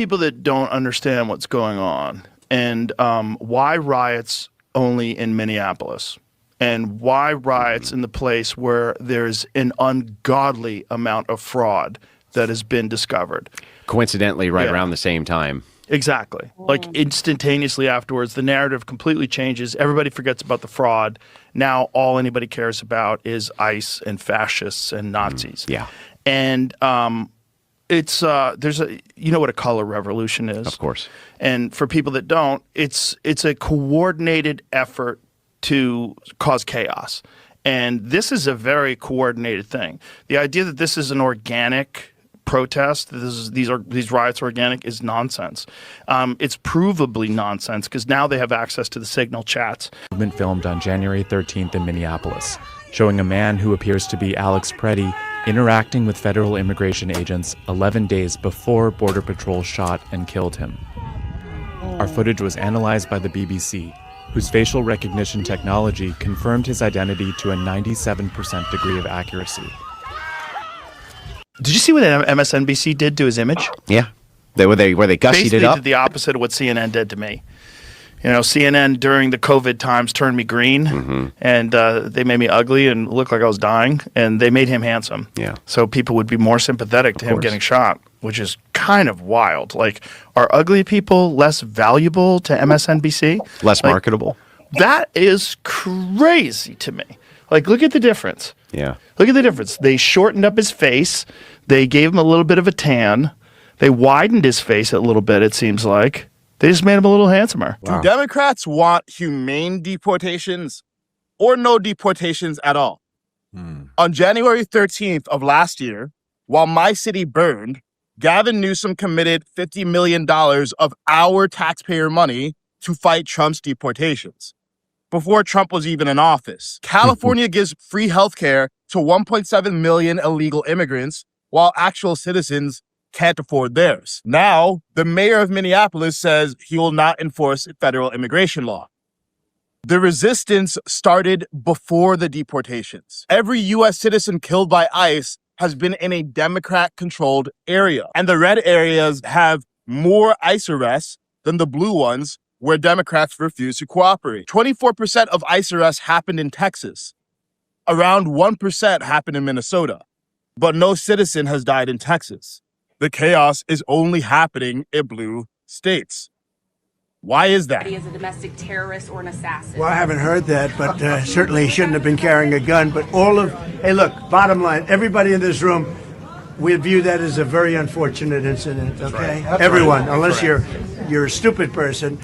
people that don't understand what's going on and why riots only in Minneapolis and why riots in the place where there's an ungodly amount of fraud that has been discovered. Coincidentally, right around the same time. Exactly. Like instantaneously afterwards, the narrative completely changes. Everybody forgets about the fraud. Now all anybody cares about is ICE and fascists and Nazis. Yeah. And it's there's a what a color revolution is. Of course. And for people that don't, it's a coordinated effort to cause chaos. And this is a very coordinated thing. The idea that this is an organic protest, these riots organic, is nonsense. It's provably nonsense because now they have access to the Signal chats. Movement filmed on January 13th in Minneapolis, showing a man who appears to be Alex Pretti interacting with federal immigration agents 11 days before Border Patrol shot and killed him. Our footage was analyzed by the BBC, whose facial recognition technology confirmed his identity to a 97% degree of accuracy. Did you see what MSNBC did to his image? Yeah. Where they gussied it up? Did the opposite of what CNN did to me. CNN during the COVID times turned me green, and they made me ugly and look like I was dying, and they made him handsome. Yeah. So people would be more sympathetic to him getting shot, which is kind of wild. Like, are ugly people less valuable to MSNBC? Less marketable? That is crazy to me. Like, look at the difference. Yeah. Look at the difference. They shortened up his face. They gave him a little bit of a tan. They widened his face a little bit, it seems like. They just made him a little handsomer. Wow. Do Democrats want humane deportations or no deportations at all? On January 13th of last year, while my city burned, Gavin Newsom committed $50 million of our taxpayer money to fight Trump's deportations. Before Trump was even in office. California gives free healthcare to 1.7 million illegal immigrants, while actual citizens can't afford theirs. Now, the mayor of Minneapolis says he will not enforce federal immigration law. The resistance started before the deportations. Every U.S. citizen killed by ICE has been in a Democrat-controlled area. And the red areas have more ICE arrests than the blue ones, where Democrats refuse to cooperate. 24% of ICE arrests happened in Texas. Around 1% happened in Minnesota. But no citizen has died in Texas. The chaos is only happening in blue states. Why is that? He is a domestic terrorist or an assassin. Well, I haven't heard that, but certainly he shouldn't have been carrying a gun. But hey, look, bottom line, everybody in this room, we view that as a very unfortunate incident, okay? Right. Everyone, right. Unless you're a stupid person.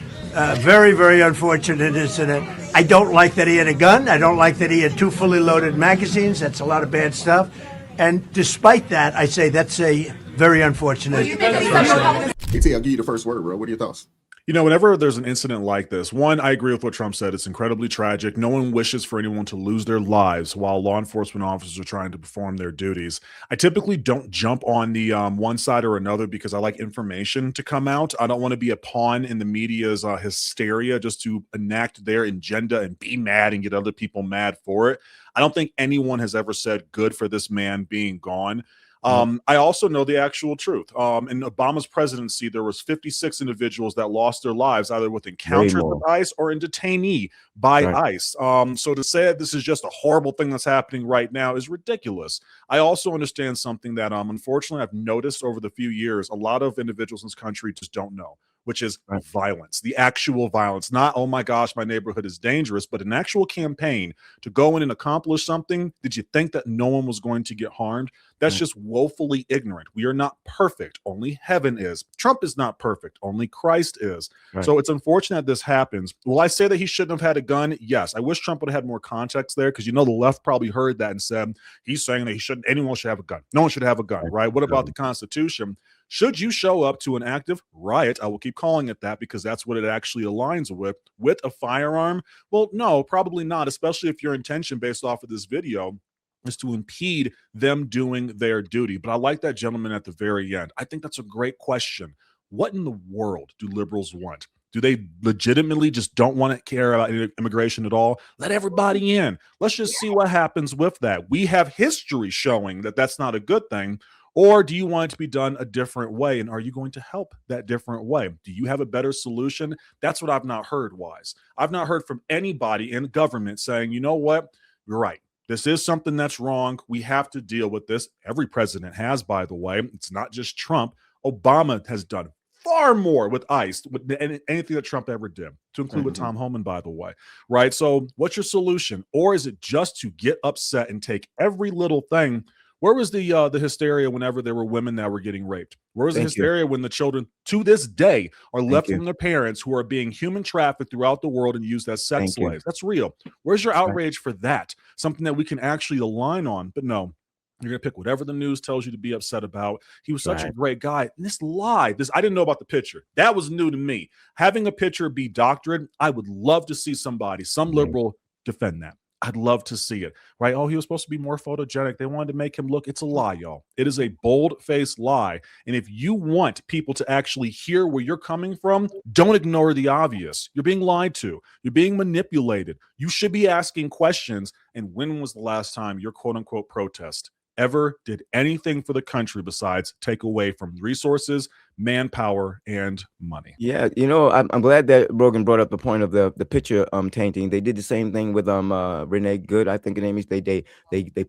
Very, very unfortunate incident. I don't like that he had a gun. I don't like that he had 2 fully loaded magazines. That's a lot of bad stuff. And despite that, I say that's a very unfortunate incident. PT, I'll give you the first word, bro. What are your thoughts? Whenever there's an incident like this, one, I agree with what Trump said. It's incredibly tragic. No one wishes for anyone to lose their lives while law enforcement officers are trying to perform their duties. I typically don't jump on the one side or another because I like information to come out. I don't want to be a pawn in the media's hysteria just to enact their agenda and be mad and get other people mad for it. I don't think anyone has ever said good for this man being gone. I also know the actual truth. In Obama's presidency, there was 56 individuals that lost their lives either with encounters with ICE or in detainee by ICE. So to say that this is just a horrible thing that's happening right now is ridiculous. I also understand something that unfortunately I've noticed over the few years, a lot of individuals in this country just don't know, which is violence, the actual violence. Not, oh my gosh, my neighborhood is dangerous, but an actual campaign to go in and accomplish something. Did you think that no one was going to get harmed? That's just woefully ignorant. We are not perfect. Only heaven is. Trump is not perfect. Only Christ is. So it's unfortunate this happens. Will I say that he shouldn't have had a gun? Yes. I wish Trump would have had more context there because, the left probably heard that and said, he's saying that anyone should have a gun. No one should have a gun, right? What about the Constitution? Should you show up to an active riot, I will keep calling it that because that's what it actually aligns with a firearm? Well, no, probably not, especially if your intention based off of this video is to impede them doing their duty. But I like that gentleman at the very end. I think that's a great question. What in the world do liberals want? Do they legitimately just don't want to care about immigration at all? Let everybody in. Let's just see what happens with that. We have history showing that that's not a good thing. Or do you want it to be done a different way? And are you going to help that different way? Do you have a better solution? That's what I've not heard, Wise. I've not heard from anybody in government saying, you know what, you're right. This is something that's wrong. We have to deal with this. Every president has, by the way. It's not just Trump. Obama has done far more with ICE than anything that Trump ever did, to include with Tom Homan, by the way. Right? So what's your solution? Or is it just to get upset and take every little thing? Where was the hysteria whenever there were women that were getting raped? Where was the hysteria when the children to this day are left from their parents who are being human trafficked throughout the world and used as sex slaves? That's real. Where's your outrage for that? Something that we can actually align on. But no, you're going to pick whatever the news tells you to be upset about. He was such a great guy. And this lie, I didn't know about the picture. That was new to me. Having a picture be doctored, I would love to see some liberal defend that. I'd love to see it, right? Oh, he was supposed to be more photogenic. They wanted to make him look. It's a lie, y'all. It is a bold-faced lie. And if you want people to actually hear where you're coming from, don't ignore the obvious. You're being lied to. You're being manipulated. You should be asking questions. And when was the last time your quote-unquote protest ever did anything for the country besides take away from resources, manpower, and money? Yeah, I'm glad that Rogan brought up the point of the picture tainting. They did the same thing with Renee Good, I think her name is. They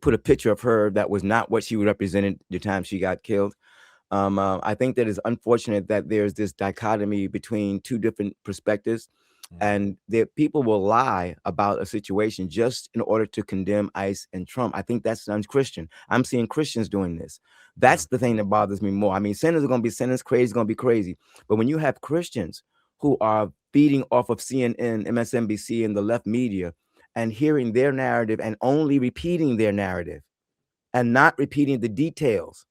put a picture of her that was not what she represented the time she got killed. I think that it's unfortunate that there's this dichotomy between two different perspectives, and that people will lie about a situation just in order to condemn ICE and Trump. I think that's unchristian. I'm seeing Christians doing this. That's the thing that bothers me more. I mean, sinners are going to be sinners, crazy is going to be crazy. But when you have Christians who are feeding off of CNN, MSNBC, and the left media and hearing their narrative and only repeating their narrative and not repeating the details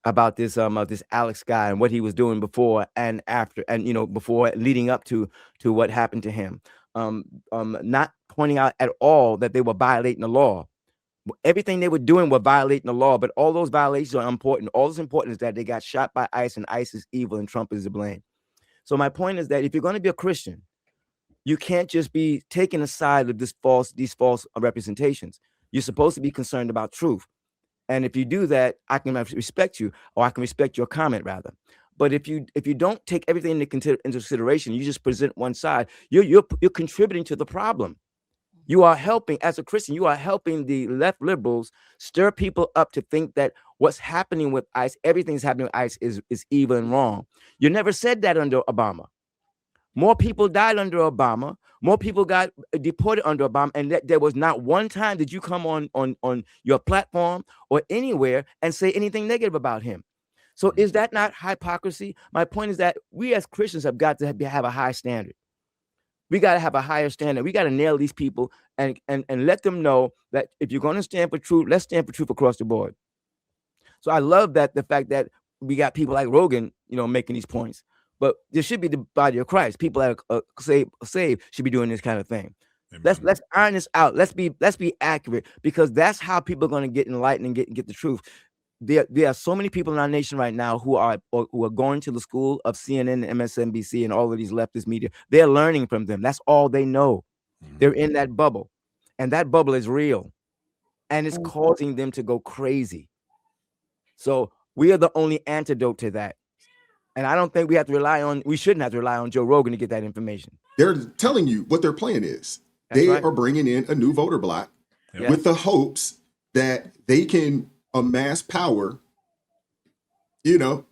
about this Alex guy and what he was doing before and after, and before leading up to what happened to him, not pointing out at all that they were violating the law. Everything they were doing were violating the law, but all those violations are important. All that's important is that they got shot by ICE, and ICE is evil and Trump is to blame. So my point is that if you're going to be a Christian, you can't just be taking a side of these false representations. You're supposed to be concerned about truth. And if you do that, I can respect you, or I can respect your comment rather. But if you don't take everything into consideration, you just present one side, you're contributing to the problem. You are helping, as a Christian, you are helping the left liberals stir people up to think that what's happening with ICE, everything's happening with ICE is evil and wrong. You never said that under Obama. More people died under Obama. More people got deported under Obama, and there was not one time did you come on your platform or anywhere and say anything negative about him. So is that not hypocrisy? My point is that we as Christians have got to have a high standard. We got to have a higher standard. We got to nail these people and let them know that if you're going to stand for truth, let's stand for truth across the board. So I love that the fact that we got people like Rogan, making these points. But there should be the body of Christ. People that are saved should be doing this kind of thing. Amen. Let's iron this out. Let's be accurate, because that's how people are going to get enlightened and get the truth. There are so many people in our nation right now who are going to the school of CNN and MSNBC and all of these leftist media. They're learning from them. That's all they know. They're in that bubble, and that bubble is real, and it's causing them to go crazy. So we are the only antidote to that. And I don't think we shouldn't have to rely on Joe Rogan to get that information. They're telling you what their plan is. They are bringing in a new voter block with the hopes that they can amass power, in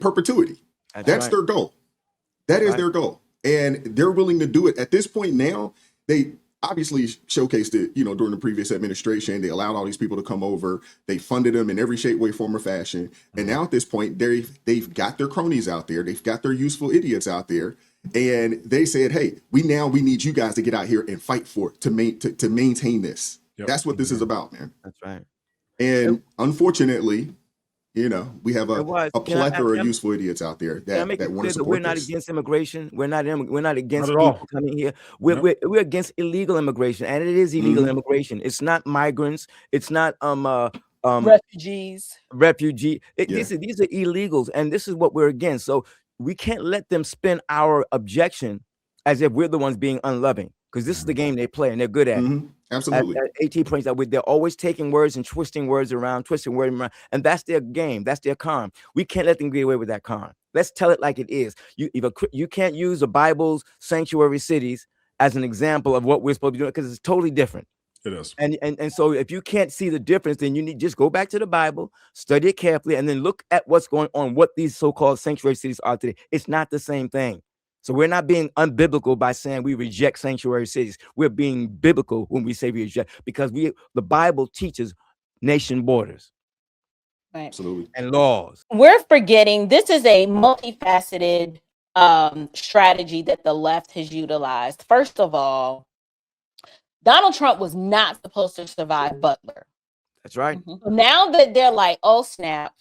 perpetuity. That's their goal. That is their goal. And they're willing to do it. At this point now, they obviously showcased it, during the previous administration. They allowed all these people to come over. They funded them in every shape, way, form, or fashion. And now at this point, they've got their cronies out there. They've got their useful idiots out there. And they said, hey, we need you guys to get out here and fight for it, to maintain this. Yep. That's what this is about, man. That's right. And unfortunately, we have a plethora of useful idiots out there that want to support We're not against immigration. We're not against people coming here. We're against illegal immigration, and it is illegal immigration. It's not migrants. It's not refugees. These are illegals, and this is what we're against. So we can't let them spin our objection as if we're the ones being unloving, because this is the game they play and they're good at it. Absolutely. At 18 points that they're always taking words and twisting words around, and that's their game. That's their con. We can't let them get away with that con. Let's tell it like it is. You can't use the Bible's sanctuary cities as an example of what we're supposed to be doing because it's totally different. It is. And so if you can't see the difference, then you need just go back to the Bible, study it carefully, and then look at what's going on, what these so-called sanctuary cities are today. It's not the same thing. So we're not being unbiblical by saying we reject sanctuary cities. We're being biblical when we say we reject, because the Bible teaches nation borders. Right. Absolutely. And laws. We're forgetting this is a multifaceted strategy that the left has utilized. First of all, Donald Trump was not supposed to survive Butler. That's right. Now that they're like, oh snap,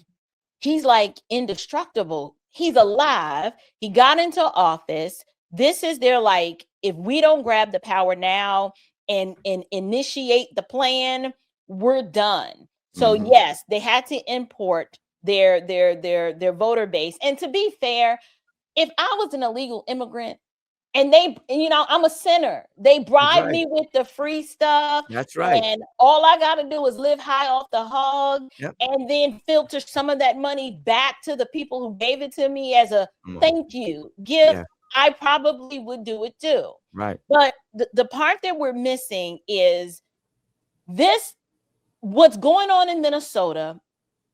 he's like indestructible. He's alive. He got into office. This is their like, if we don't grab the power now and initiate the plan, we're done. So yes, they had to import their voter base. And to be fair, if I was an illegal immigrant and I'm a sinner, they bribed me with the free stuff. That's right. And all I got to do is live high off the hog and then filter some of that money back to the people who gave it to me as a thank you gift. Yeah. I probably would do it too. Right. But the part that we're missing is what's going on in Minnesota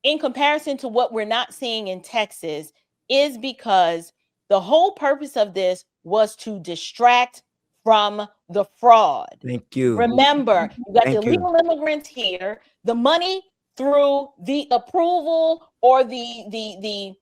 in comparison to what we're not seeing in Texas is because the whole purpose of this was to distract from the fraud. Thank you. Remember, you got the illegal immigrants here, the money through the approval or the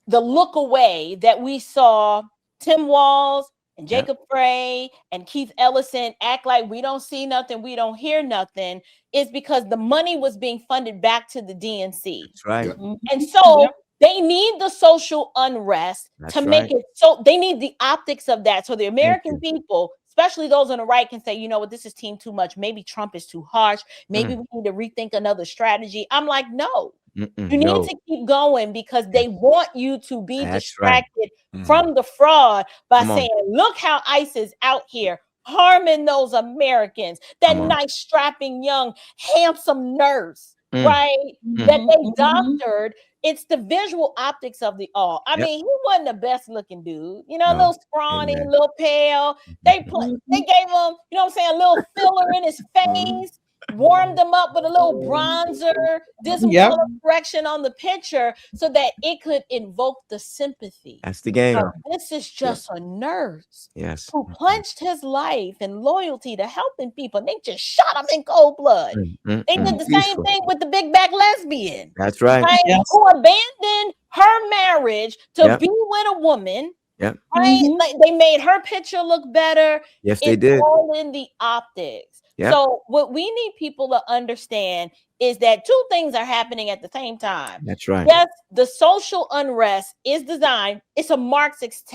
look away that we saw Tim Walz and Jacob Frey and Keith Ellison act like we don't see nothing, we don't hear nothing, is because the money was being funded back to the DNC. That's right. And so they need the social unrest to make it so they need the optics of that. So the American people, especially those on the right, can say, you know what, this is team too much. Maybe Trump is too harsh. Maybe we need to rethink another strategy. I'm like, no. You need to keep going because they want you to be distracted from the fraud by saying, look how ICE is out here harming those Americans, that nice strapping young handsome nurse, right? That they doctored. It's the visual optics of the all. I mean, he wasn't the best looking dude, a little scrawny, a little pale. They gave him, a little filler in his face. Warmed them up with a little bronzer, did some color correction on the picture so that it could invoke the sympathy. That's the game. So this is just a nurse who pledged his life and loyalty to helping people. They just shot him in cold blood. They did the same thing with the big back lesbian. That's right. Who abandoned her marriage to be with a woman. Right? Like they made her picture look better. Yes, they did. All in the optics. So what we need people to understand is that two things are happening at the same time. That's right. Yes, the social unrest is designed. It's a Marxist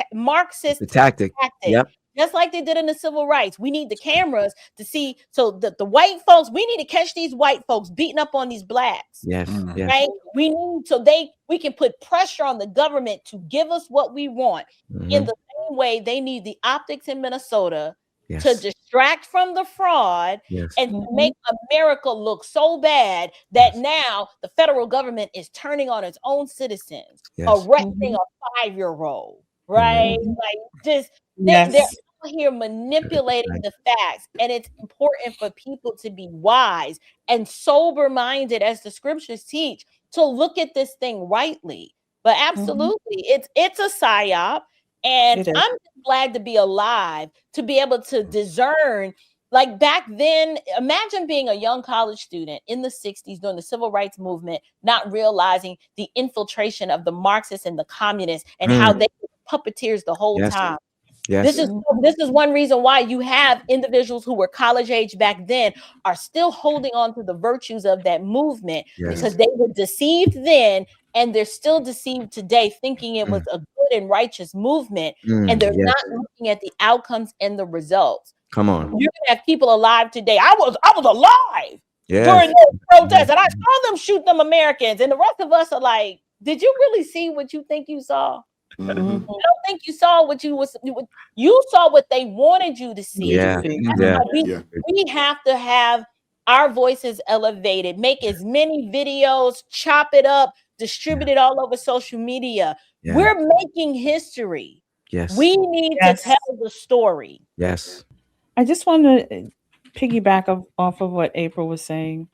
tactic. Yep. Just like they did in the civil rights. We need the cameras to see. So the white folks, we need to catch these white folks beating up on these blacks. Yes. Right. We need we can put pressure on the government to give us what we want. In the same way, they need the optics in Minnesota to distract from the fraud and to make America look so bad that now the federal government is turning on its own citizens, arresting a 5-year-old, right? Like just they're out here manipulating the facts, and it's important for people to be wise and sober-minded, as the scriptures teach, to look at this thing rightly. But absolutely, it's a psyop. And I'm glad to be alive to be able to discern. Like back then, imagine being a young college student in the 60s during the civil rights movement, not realizing the infiltration of the Marxists and the communists and how they were puppeteers the whole time. This is one reason why you have individuals who were college age back then are still holding on to the virtues of that movement because they were deceived then and they're still deceived today, thinking it was a good and righteous movement, and they're not looking at the outcomes and the results. Come on, you're gonna have people alive today. I was alive during those protests, and I saw them shoot them Americans, and the rest of us are like, did you really see what you think you saw? I don't think you saw what you saw what they wanted you to see. Yeah. We have to have our voices elevated, make as many videos, chop it up, distribute it all over social media. Yeah. We're making history. Yes. We need to tell the story. Yes. I just want to piggyback off of what April was saying,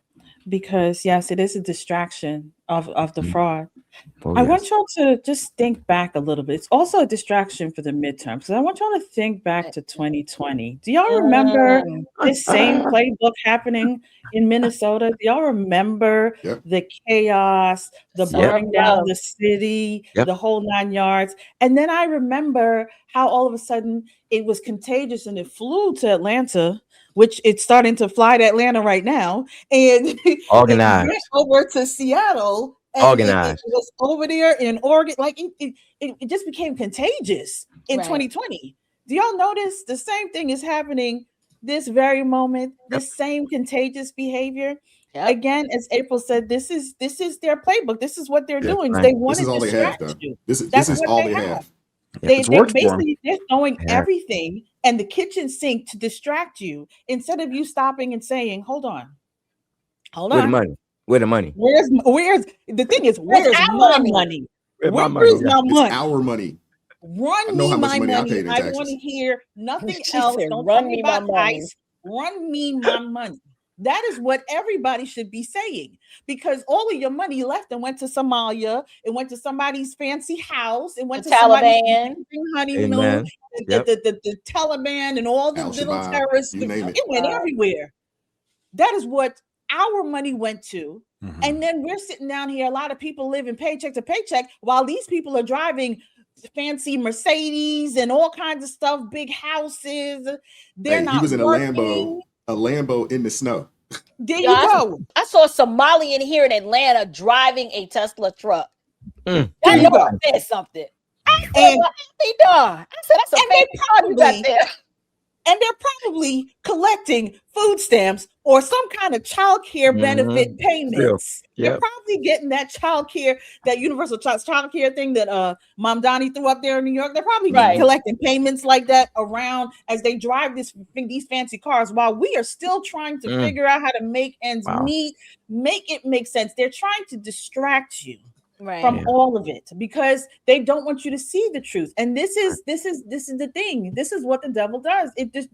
because yes, it is a distraction of the fraud. Oh, I yes. want y'all to just think back a little bit. It's also a distraction for the midterms. So I want y'all to think back to 2020. Do y'all remember this same playbook happening in Minnesota? Do y'all remember the chaos, the burning down the city, the whole 9 yards? And then I remember how all of a sudden it was contagious and it flew to Atlanta, which it's starting to fly to Atlanta right now, and Organized. it went over to Seattle. And Organized. it was over there in Oregon. Like it just became contagious in 2020. Do y'all notice the same thing is happening this very moment? This same contagious behavior. Again, as April said, this is their playbook. This is what they're doing. Right. They want This is to all they have, distract though. you. This That's is what all they they have. have. They're worked for 'em. basically they're throwing everything and the kitchen sink to distract you instead of you stopping and saying, "Hold on, Where the money? Where the money? Where's the thing is, where's my money? Where's my Where's money? my money? It's our money. I Run know me how much my money I money. paid in I taxes. want to hear nothing She else. said, Don't "Run tell me me my about money." ICE. Run me my money. That is what everybody should be saying, because all of your money left and went to Somalia. It went to somebody's fancy house. It went The to somebody's Taliban. honeymoon. Amen. Yep. The Taliban and all the little Al-Shabaab, terrorists. you name it. It went everywhere. That is what our money went to. And then we're sitting down here. A lot of people living paycheck to paycheck while these people are driving fancy Mercedes and all kinds of stuff, big houses. They're not He was in working. a Lambo in the snow. There you go. I saw a Somalian here in Atlanta driving a Tesla truck. There I you know go. I said something. I said, And "What he done?" I said, "That's a And they fancy car you got there." and they're probably collecting food stamps or some kind of child care benefit payments. They're probably getting that child care, that universal child care thing that Mom Donnie threw up there in New York. They're probably collecting payments like that around as they drive these fancy cars, while we are still trying to figure out how to make ends meet, make it make sense. They're trying to distract you from all of it because they don't want you to see the truth. And this is the thing. This is what the devil does.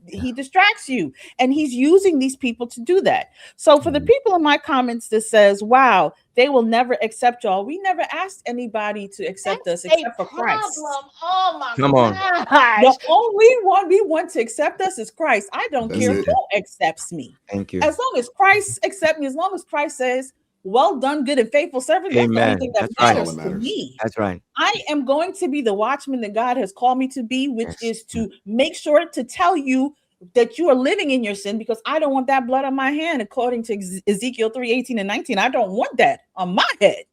He distracts you, and he's using these people to do that. So for the people in my comments that says, "Wow, they will never accept y'all," we never asked anybody to accept us except for Christ. Oh my Come on. gosh. The only one we want to accept us is Christ. I don't That's care it. who accepts me. Thank you. As long as Christ accepts me, as long as Christ says, "Well done, good and faithful servant," that's the only Amen. thing that That's right. matters to me. That's right. I am going to be the watchman that God has called me to be, which is to make sure to tell you that you are living in your sin, because I don't want that blood on my hand, according to Ezekiel 3:18 and 19. I don't want that on my head.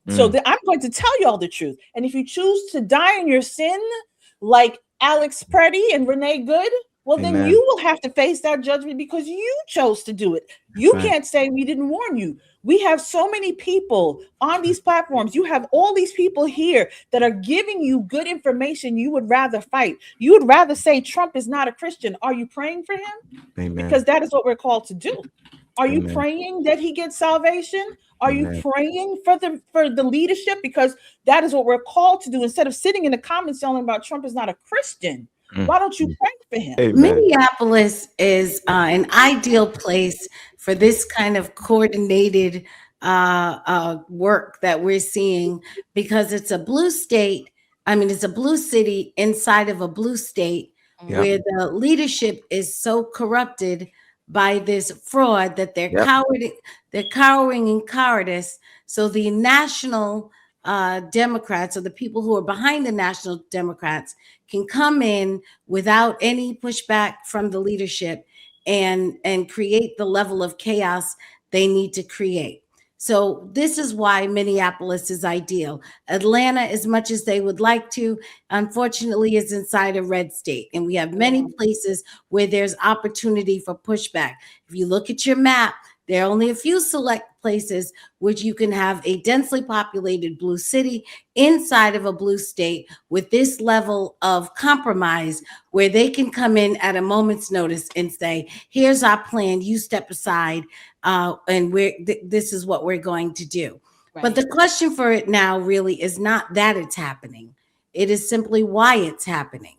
So I'm going to tell you all the truth. And if you choose to die in your sin, like Alex Pretti and Renee Good, well, then Amen. you will have to face that judgment because you chose to do it. You can't say we didn't warn you. We have so many people on these platforms. You have all these people here that are giving you good information. You would rather fight. You would rather say Trump is not a Christian. Are you praying for him? Amen. Because that is what we're called to do. Are you Amen. praying that he gets salvation? Are Amen. you praying for the leadership? Because that is what we're called to do. Instead of sitting in the comments yelling about Trump is not a Christian, why don't you pray for him? Amen. Minneapolis is an ideal place for this kind of coordinated work that we're seeing, because it's a blue state. I mean, it's a blue city inside of a blue state where the leadership is so corrupted by this fraud that they're cowering in cowardice. So the national Democrats, or the people who are behind the national Democrats, can come in without any pushback from the leadership and create the level of chaos they need to create. So this is why Minneapolis is ideal. Atlanta, as much as they would like to, unfortunately is inside a red state. And we have many places where there's opportunity for pushback. If you look at your map, there are only a few select places which you can have a densely populated blue city inside of a blue state with this level of compromise where they can come in at a moment's notice and say, here's our plan, you step aside, and this is what we're going to do. Right. But the question for it now really is not that it's happening. It is simply why it's happening.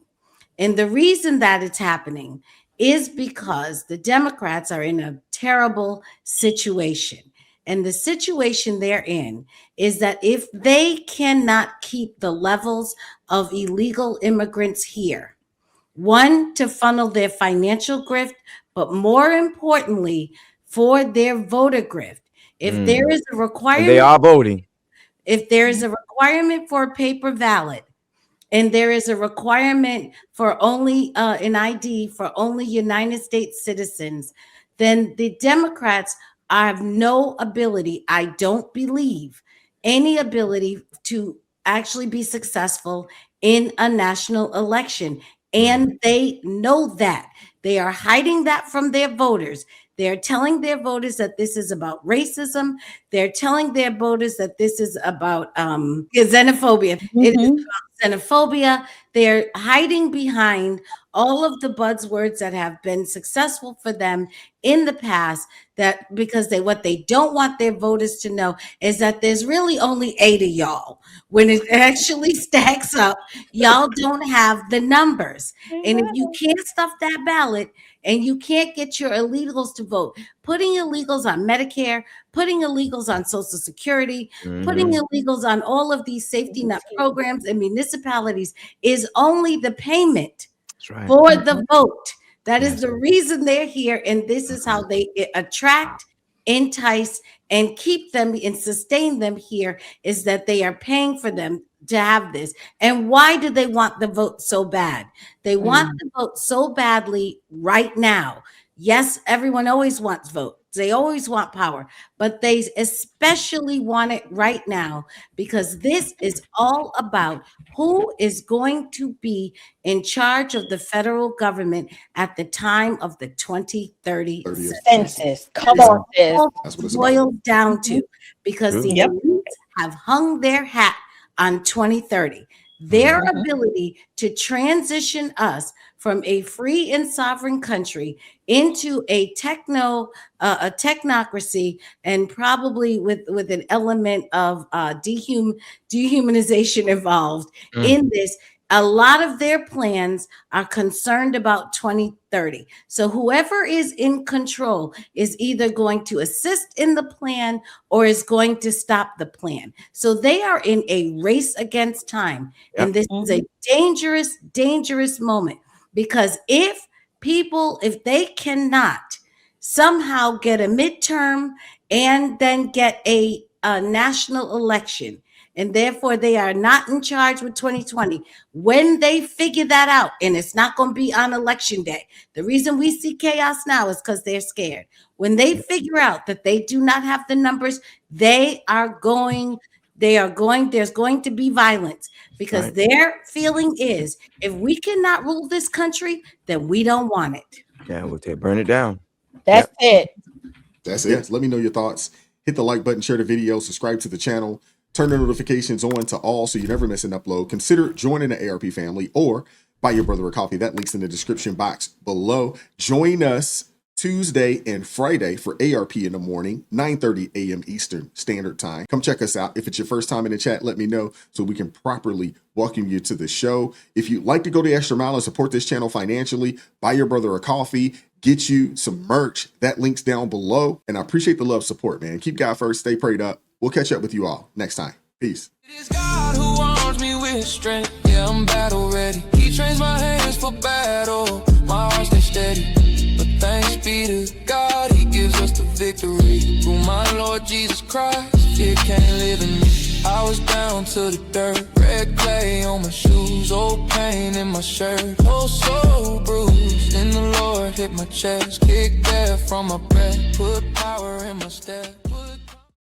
And the reason that it's happening is because the Democrats are in a terrible situation. And the situation they're in is that if they cannot keep the levels of illegal immigrants here, one, to funnel their financial grift, but more importantly, for their voter grift. If there is a requirement, and they are voting. If there is a requirement for a paper ballot, and there is a requirement for only an ID for only United States citizens, then the Democrats have no ability, I don't believe, any ability to actually be successful in a national election. And they know that. They are hiding that from their voters. They're telling their voters that this is about racism. They're telling their voters that this is about xenophobia. It is about xenophobia. They're hiding behind all of the buzzwords that have been successful for them in the past, that because what they don't want their voters to know is that there's really only 8 of y'all. When it actually stacks up, y'all don't have the numbers. And if you can't stuff that ballot and you can't get your illegals to vote, putting illegals on Medicare, putting illegals on Social Security, putting illegals on all of these safety net programs and municipalities is only the payment for the vote. That is the reason they're here. And this is how they attract, entice, and keep them and sustain them here, is that they are paying for them to have this. And why do they want the vote so bad? They want the vote so badly right now. Yes, everyone always wants votes. They always want power, but they especially want it right now because this is all about who is going to be in charge of the federal government at the time of the 2030 census. Come on, sis. That's what it's Boils down to, because the elites have hung their hat on 2030. Their ability to transition us from a free and sovereign country into a technocracy, and probably with an element of dehumanization involved in this. A lot of their plans are concerned about 2030. So whoever is in control is either going to assist in the plan or is going to stop the plan. So they are in a race against time. And this is a dangerous, dangerous moment, because if they cannot somehow get a midterm and then get a national election, and therefore they are not in charge with 2020. When they figure that out, and it's not going to be on election day, the reason we see chaos now is because they're scared. When they figure out that they do not have the numbers, there's going to be violence, because their feeling is, if we cannot rule this country, then we don't want it. Yeah, we'll burn it down. That's it. That's it. Let me know your thoughts. Hit the like button, share the video, subscribe to the channel. Turn the notifications on to all so you never miss an upload. Consider joining the ARP family or buy your brother a coffee. That link's in the description box below. Join us Tuesday and Friday for ARP in the morning, 9:30 a.m. Eastern Standard Time. Come check us out. If it's your first time in the chat, let me know so we can properly welcome you to the show. If you'd like to go the extra mile and support this channel financially, buy your brother a coffee, get you some merch. That link's down below. And I appreciate the love, support, man. Keep God first. Stay prayed up. We'll catch up with you all next time. Peace. It is God who arms me with strength. Yeah, I'm battle ready. He trains my hands for battle. My heart stays steady. But thanks be to God, he gives us the victory. Through my Lord Jesus Christ, fear can't live in me. I was down to the dirt, red clay on my shoes, old pain in my shirt, oh so bruised. In the Lord hit my chest, kicked death from my breath, put power in my step.